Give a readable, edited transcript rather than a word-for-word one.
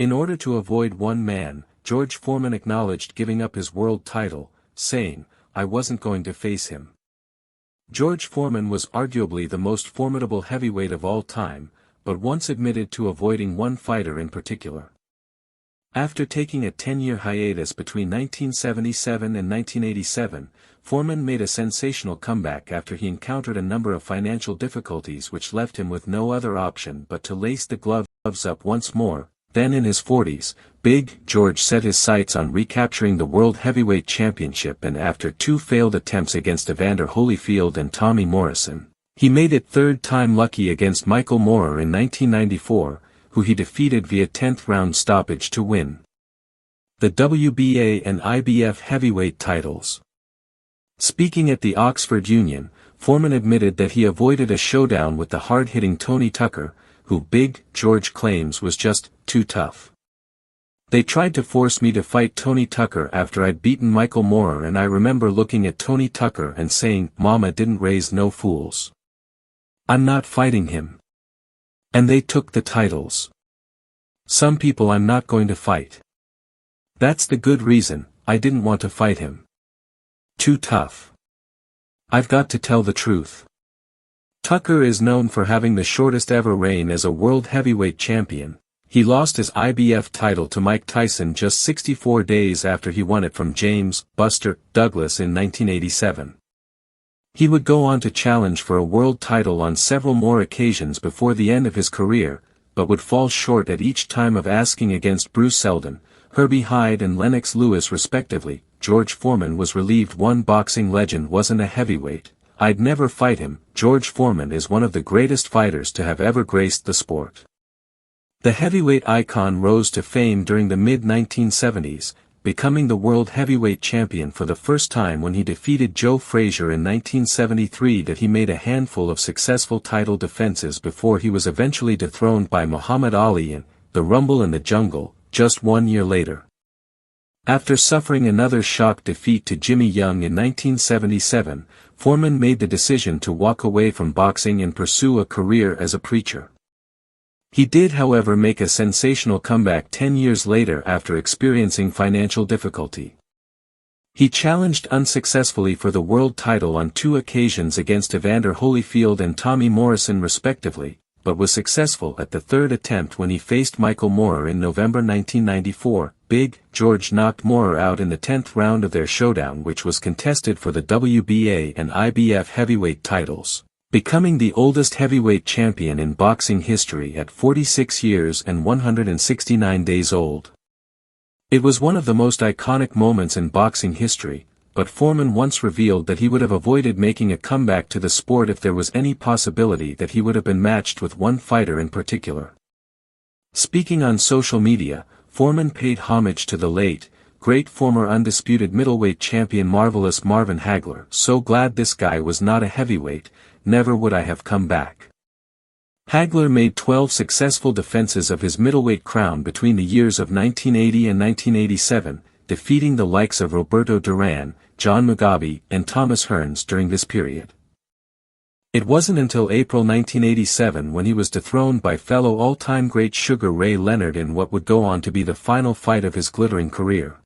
In order to avoid one man, George Foreman acknowledged giving up his world title, saying, "I wasn't going to face him." George Foreman was arguably the most formidable heavyweight of all time, but once admitted to avoiding one fighter in particular. After taking a 10-year hiatus between 1977 and 1987, Foreman made a sensational comeback after he encountered a number of financial difficulties which left him with no other option but to lace the gloves up once more. Then in his 40s, Big George set his sights on recapturing the World Heavyweight Championship, and after 2 failed attempts against Evander Holyfield and Tommy Morrison, he made it third time lucky against Michael Moorer in 1994, who he defeated via 10th round stoppage to win the WBA and IBF heavyweight titles. Speaking at the Oxford Union, Foreman admitted that he avoided a showdown with the hard-hitting Tony Tucker, who Big George claims was just too tough. "They tried to force me to fight Tony Tucker after I'd beaten Michael Moorer, and I remember looking at Tony Tucker and saying, 'Mama didn't raise no fools. I'm not fighting him. And they took the titles. Some people I'm not going to fight. That's the good reason, I didn't want to fight him. Too tough. I've got to tell the truth.'" Tucker is known for having the shortest ever reign as a world heavyweight champion. He lost his IBF title to Mike Tyson just 64 days after he won it from James "Buster" Douglas in 1987. He would go on to challenge for a world title on several more occasions before the end of his career, but would fall short at each time of asking against Bruce Seldon, Herbie Hyde and Lennox Lewis respectively. George Foreman was relieved one boxing legend wasn't a heavyweight. "I'd never fight him." George Foreman is one of the greatest fighters to have ever graced the sport. The heavyweight icon rose to fame during the mid-1970s, becoming the world heavyweight champion for the first time when he defeated Joe Frazier in 1973. That he made a handful of successful title defenses before he was eventually dethroned by Muhammad Ali in the Rumble in the Jungle, just 1 year later. After suffering another shock defeat to Jimmy Young in 1977, Foreman made the decision to walk away from boxing and pursue a career as a preacher. He did, however, make a sensational comeback 10 years later after experiencing financial difficulty. He challenged unsuccessfully for the world title on 2 occasions against Evander Holyfield and Tommy Morrison respectively, but was successful at the 3rd attempt when he faced Michael Moorer in November 1994. Big George knocked Moorer out in the 10th round of their showdown, which was contested for the WBA and IBF heavyweight titles, becoming the oldest heavyweight champion in boxing history at 46 years and 169 days old. It was one of the most iconic moments in boxing history, but Foreman once revealed that he would have avoided making a comeback to the sport if there was any possibility that he would have been matched with one fighter in particular. Speaking on social media, Foreman paid homage to the late, great former undisputed middleweight champion Marvelous Marvin Hagler. "So glad this guy was not a heavyweight, never would I have come back." Hagler made 12 successful defenses of his middleweight crown between the years of 1980 and 1987, defeating the likes of Roberto Duran, John Mugabe, and Thomas Hearns during this period. It wasn't until April 1987 when he was dethroned by fellow all-time great Sugar Ray Leonard in what would go on to be the final fight of his glittering career.